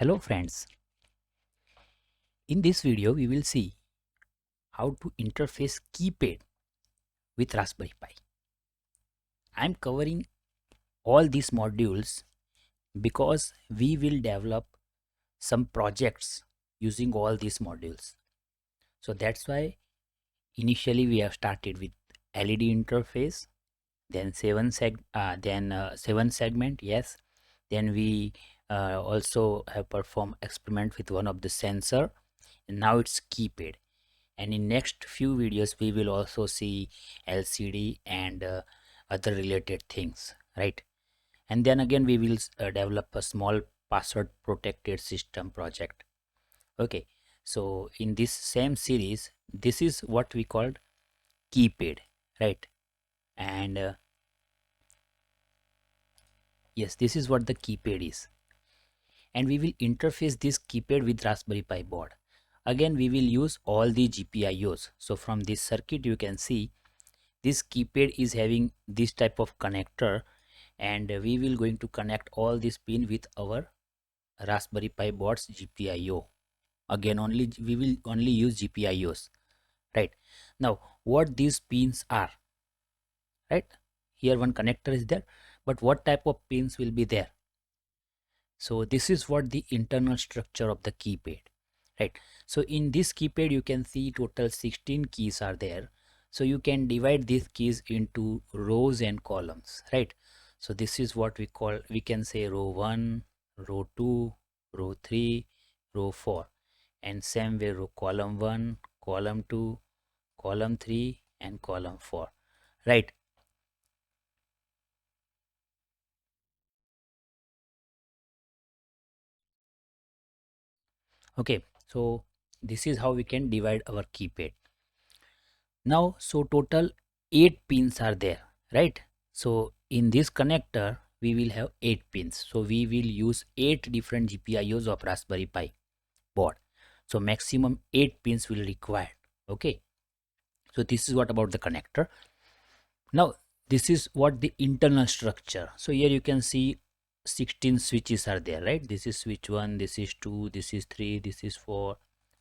Hello friends, in this video we will see how to interface keypad with Raspberry Pi. I am covering all these modules because we will develop some projects using all these modules. So that's why initially we have started with LED interface, then seven segment, yes. Then we also have performed experiment with one of the sensor, and now it's keypad. And in next few videos we will also see LCD and other related things, right? And then again we will develop a small password protected system project. Okay, so in this same series this is what we called keypad, right? And yes, this is what the keypad is, and we will interface this keypad with Raspberry Pi board. Again we will use all the GPIOs. So from this circuit you can see this keypad is having this type of connector, and we will going to connect all this pin with our Raspberry Pi board's GPIO. Again we will only use GPIOs, right? Now what these pins are, right? Here one connector is there, but what type of pins will be there? So this is what the internal structure of the keypad, right? So in this keypad you can see total 16 keys are there. So you can divide these keys into rows and columns, right? So this is what we can say row 1, row 2, row 3, row 4, and same way row column 1, column 2, column 3 and column 4, right? Okay, so this is how we can divide our keypad. Now so total 8 pins are there, right? So in this connector we will have 8 pins, so we will use 8 different GPIOs of Raspberry Pi board. So maximum 8 pins will required. Okay, so this is what about the connector. Now this is what the internal structure. So here you can see 16 switches are there, right? This is switch 1, this is 2, this is 3, this is 4,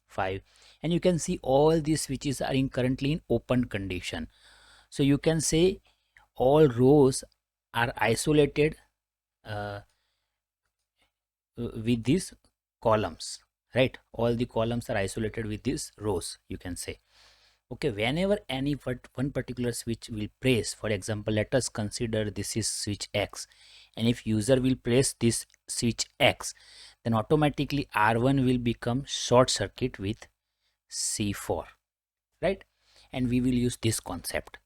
5, and you can see all these switches are currently in open condition. So you can say all rows are isolated uh, with these columns, right? All the columns are isolated with these rows, you can say. Okay, whenever any one particular switch will press, for example, let us consider this is switch X, and if user will press this switch X, then automatically R1 will become short circuit with C4, right? And we will use this concept.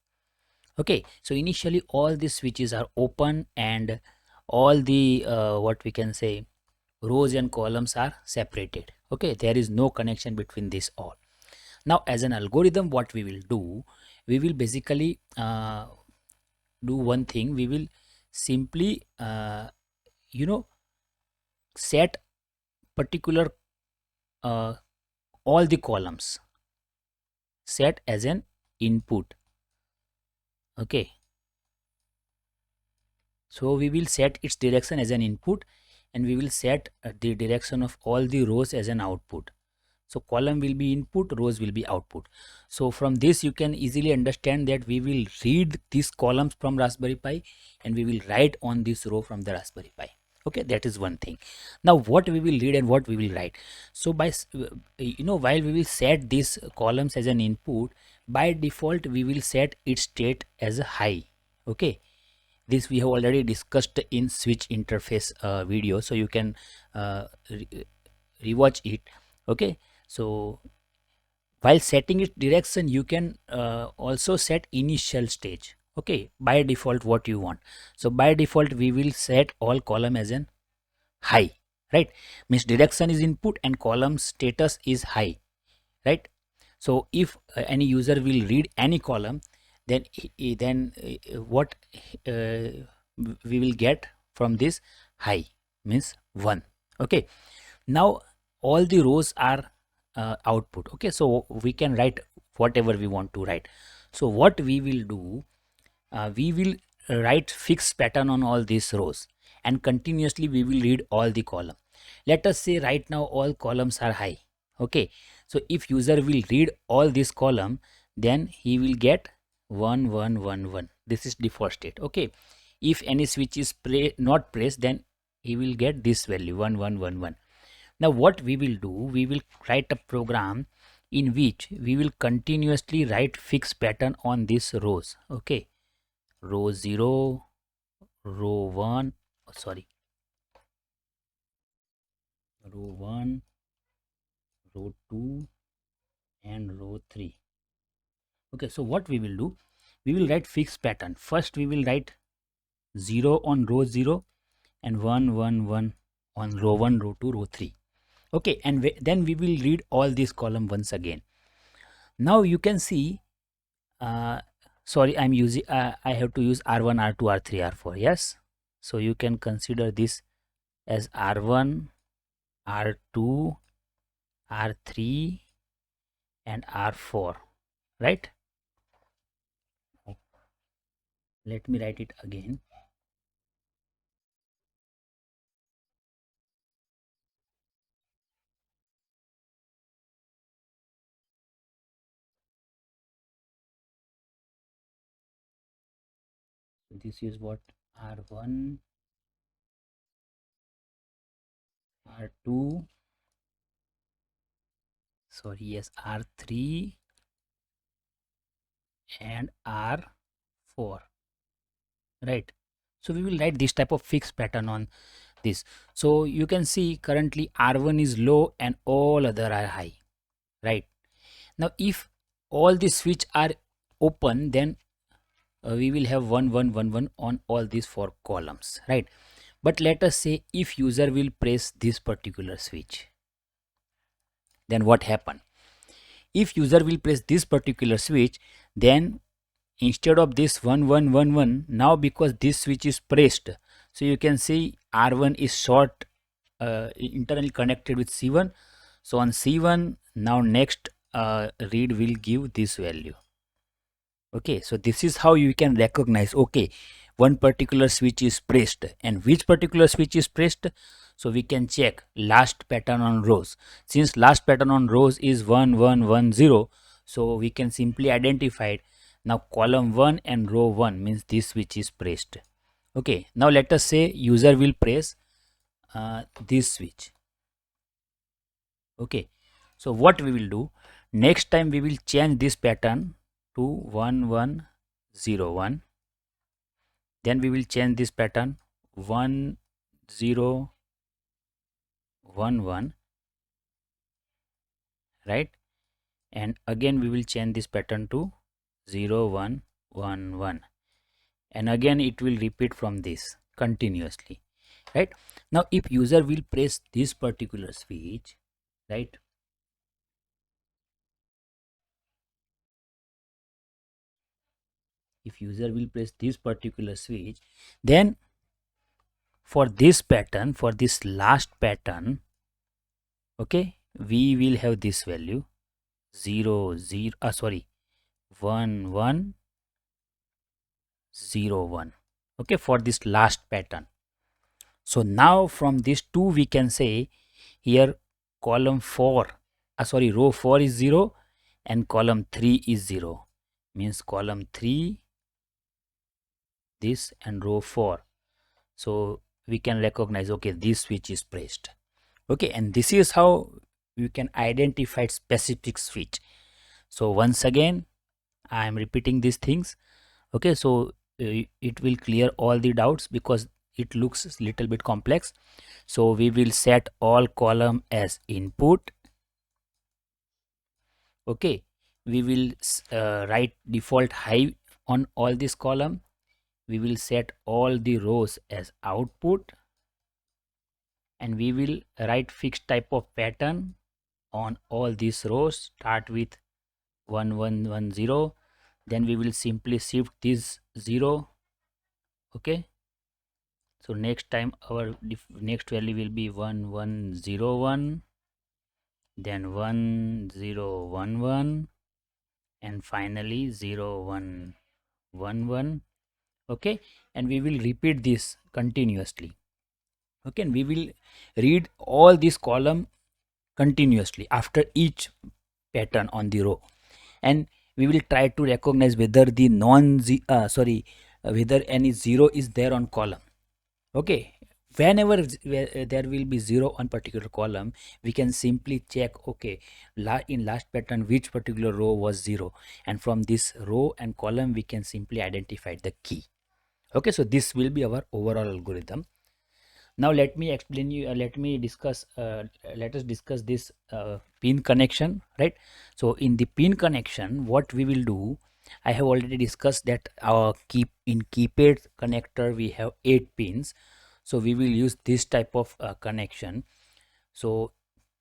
Okay, so initially all these switches are open and all the what we can say rows and columns are separated. Okay, there is no connection between this all. Now as an algorithm what we will do, we will basically do one thing. We will simply you know set particular all the columns set as an input. Okay, so we will set its direction as an input, and we will set the direction of all the rows as an output. So column will be input, rows will be output. So from this you can easily understand that we will read these columns from Raspberry Pi and we will write on this row from the Raspberry Pi. Okay, that is one thing. Now what we will read and what we will write. So by while we will set these columns as an input, by default we will set its state as a high. Okay, this we have already discussed in switch interface video, so you can rewatch it. Okay, so while setting its direction you can also set initial stage. Okay, by default what you want. So by default we will set all column as an high, right? Means direction is input and column status is high, right? So if any user will read any column, then what we will get from this high means 1. Okay, now all the rows are output. Okay, so we can write whatever we want to write. So what we will do, we will write fixed pattern on all these rows, and continuously we will read all the column. Let us say right now all columns are high. Okay, so if user will read all this column, then he will get 1 1 1 1. This is default state. Okay, if any switch is not pressed, then he will get this value 1 1 1 1. Now what we will do, we will write a program in which we will continuously write fixed pattern on these rows. Okay, row 0, row 1, sorry, row 1, row 2 and row 3. Okay, so what we will do, we will write fixed pattern. First we will write 0 on row 0 and 1 1 1 on row 1, row 2, row 3. Okay, and then we will read all these column once again. Now you can see, uh, sorry, I'm using I have to use R1, R2, R3, R4. Yes, so you can consider this as R1, R2, R3 and R4, right? Let me write it again. So this is what R1, R2, sorry, yes, R3 and R4, right? So we will write this type of fixed pattern on this. So you can see currently R1 is low and all other are high, right? Now if all these switch are open, then we will have 1 1 1 1 on all these 4 columns, right? But let us say if user will press this particular switch, then what happen? If user will press this particular switch, then instead of this 1 1 1 1, now because this switch is pressed, so you can see R1 is short, internally connected with C1. So on C1, now next read will give this value. Okay, so this is how you can recognize, okay, one particular switch is pressed, and which particular switch is pressed. So we can check last pattern on rows. Since last pattern on rows is 1 1 1 0, so we can simply identify it. Now column 1 and row 1 means this switch is pressed. Okay, now let us say user will press this switch. Okay, so what we will do, next time we will change this pattern to 1 1 0 1. Then we will change this pattern 1 0 1 1, right? And again we will change this pattern to 0 1 1 1, and again it will repeat from this continuously, right? Now if user will press this particular switch, right, if user will press this particular switch, then for this pattern, for this last pattern, okay, we will have this value 0 0, sorry, 1 1 0 1. Okay, for this last pattern. So now from this 2 we can say here column 4, sorry, row 4 is 0 and column 3 is 0, means column 3 this and row 4. So we can recognize, okay, this switch is pressed. Okay, and this is how you can identify specific switch. So once again I am repeating these things. Okay, so it will clear all the doubts because it looks little bit complex. So we will set all column as input. Okay, we will write default high on all this column. We will set all the rows as output, and we will write fixed type of pattern on all these rows. Start with 1 1 1 0, then we will simply shift this 0. Okay, so next time our next value will be 1 1 0 1, then 1 0 1 1, and finally 0 1 1 1. Okay, and we will repeat this continuously. Okay, and we will read all this column continuously after each pattern on the row, and we will try to recognize whether the whether any zero is there on column. Okay, whenever there will be zero on particular column, we can simply check, okay, in last pattern which particular row was zero, and from this row and column we can simply identify the key. Okay, so this will be our overall algorithm. Now let me explain you, let us discuss this pin connection, right? So in the pin connection, what we will do, I have already discussed that our keypad connector we have 8 pins, so we will use this type of connection. So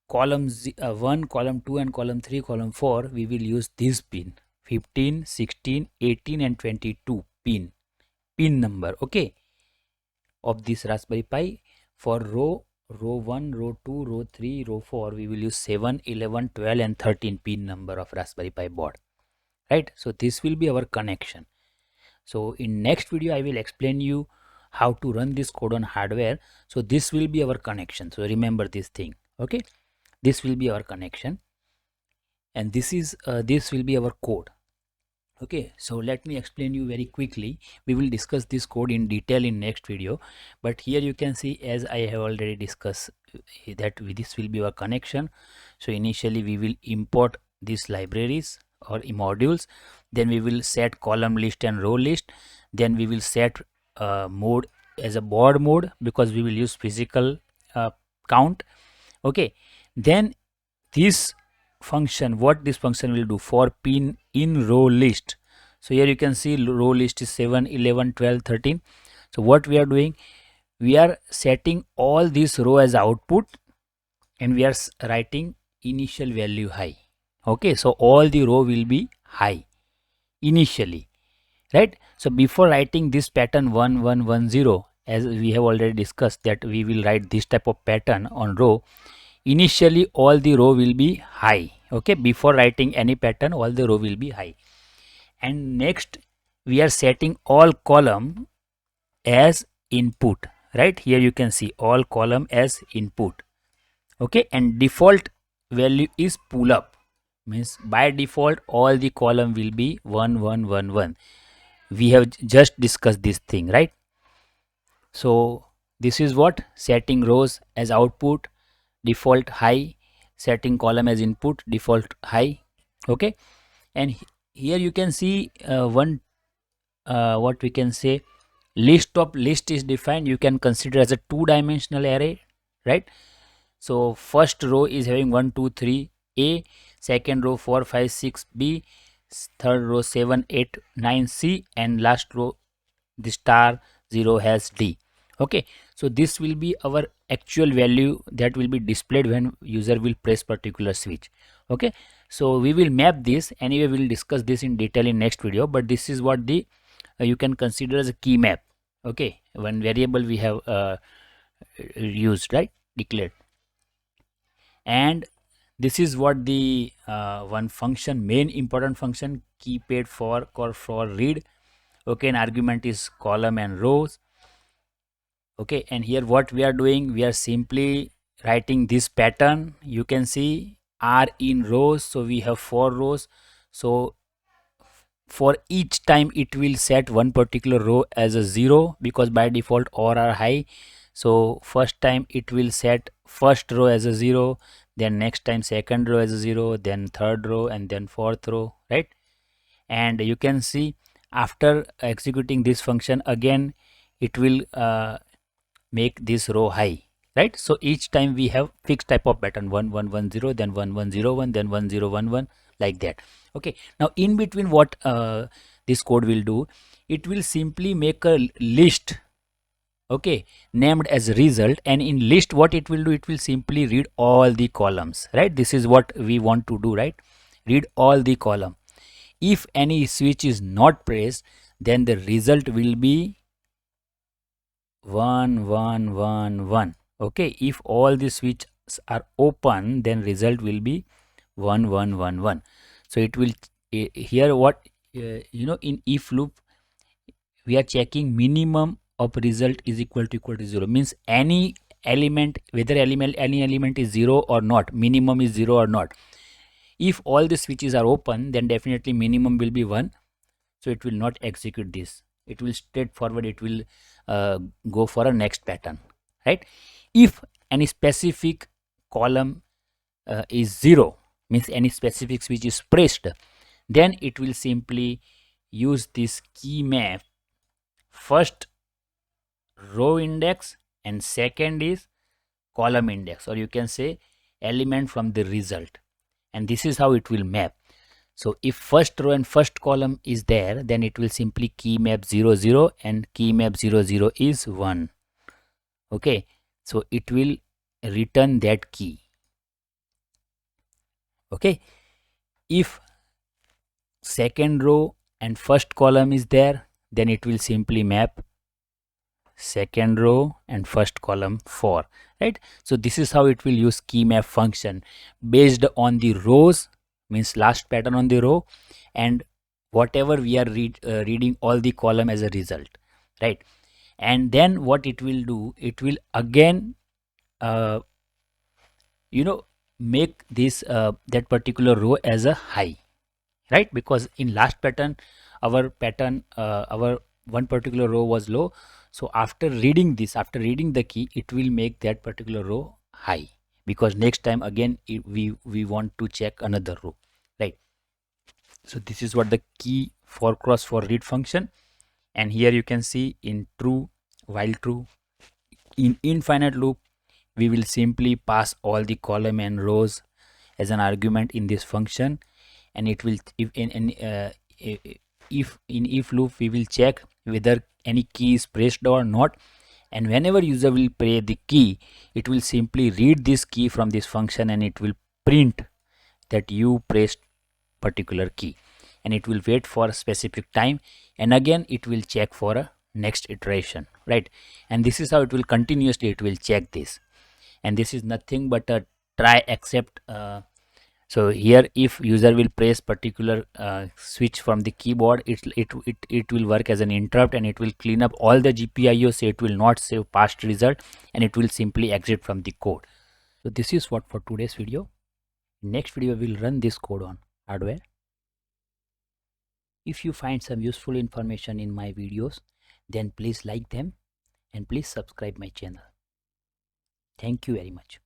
column 1, column 2 and column 3, column 4, we will use this pin 15, 16, 18 and 22 pin number, okay, of this Raspberry Pi. For row 1, row 2, row 3, row 4, we will use 7, 11, 12 and 13 pin number of Raspberry Pi board, right? So this will be our connection. So in next video I will explain you how to run this code on hardware. So this will be our connection, so remember this thing, okay? This will be our connection, and this will be our code. Okay, so let me explain you very quickly. We will discuss this code in detail in next video, but here you can see, as I have already discussed, that this will be our connection. So initially we will import these libraries or modules, then we will set column list and row list, then we will set mode as a board mode because we will use physical count. Okay, then this function, what this function will do for pin in row list. So here you can see row list is 7, 11, 12, 13. So what we are doing, we are setting all this row as output, and we are writing initial value high. Okay, so all the row will be high initially, right? So before writing this pattern 1 1 1 0, as we have already discussed that we will write this type of pattern on row, initially all the row will be high. Okay, before writing any pattern all the row will be high, and next we are setting all column as input, right? Here you can see all column as input. Okay, and default value is pull up, means by default all the column will be 1 1 1 1. We have just discussed this thing, right? So this is what setting rows as output, default high, setting column as input, default high. Okay, and here you can see one what we can say, list of list is defined. You can consider as a two-dimensional array, right? So first row is having 1 2 3 a, second row 4 5 6 b, third row 7 8 9 c, and last row the star 0 has d. Okay, so this will be our actual value that will be displayed when user will press particular switch. Okay, so we will map this. Anyway, we will discuss this in detail in next video, but this is what the you can consider as a key map. Okay, one variable we have used, right, declared, and this is what the one function, main important function, keypad for read. Okay, an argument is column and rows. Okay, and here what we are doing, we are simply writing this pattern. You can see r in rows, so we have 4 rows. So for each time it will set one particular row as a 0 because by default all are high. So first time it will set first row as a 0, then next time second row as a 0, then third row, and then fourth row, right? And you can see after executing this function again it will make this row high, right? So each time we have fixed type of pattern, 1 1 1 0, then 1 1 0 1, then 1 0 1 1, like that. Okay, now in between what this code will do, it will simply make a list, okay, named as result, and in list what it will do, it will simply read all the columns, right? This is what we want to do, right? Read all the column. If any switch is not pressed, then the result will be 1 1 1 1. Okay, if all the switches are open, then result will be 1 1 1 1. So it will here what in if loop we are checking minimum of result is equal to 0, means any element, whether any element is 0 or not, minimum is 0 or not. If all the switches are open, then definitely minimum will be 1, so it will not execute this. It will straightforward, it will go for a next pattern, right? If any specific column is 0, means any specific switch is pressed, then it will simply use this key map, first row index and second is column index, or you can say element from the result, and this is how it will map. So if first row and first column is there, then it will simply key map 0 0 and key map 0 0 is 1. Okay, so it will return that key. Okay, if second row and first column is there, then it will simply map second row and first column 4, right? So this is how it will use key map function based on the rows, means last pattern on the row, and whatever we are reading all the column as a result, right? And then what it will do, it will again uh, make this that particular row as a high, right? Because in last pattern our one particular row was low, so after reading this, after reading the key, it will make that particular row high, because next time again we want to check another row, right? So this is what the key for cross for read function. And here you can see in true, while true, in infinite loop we will simply pass all the column and rows as an argument in this function, and it will, if in if loop we will check whether any key is pressed or not, and whenever user will press the key, it will simply read this key from this function and it will print that you pressed particular key, and it will wait for a specific time, and again it will check for a next iteration, right? And this is how it will continuously, it will check this, and this is nothing but a try except so here if user will press particular switch from the keyboard, it will work as an interrupt, and it will clean up all the GPIO, so it will not save past result, and it will simply exit from the code. So this is what for today's video. Next video we will run this code on hardware. If you find some useful information in my videos, then please like them and please subscribe my channel. Thank you very much.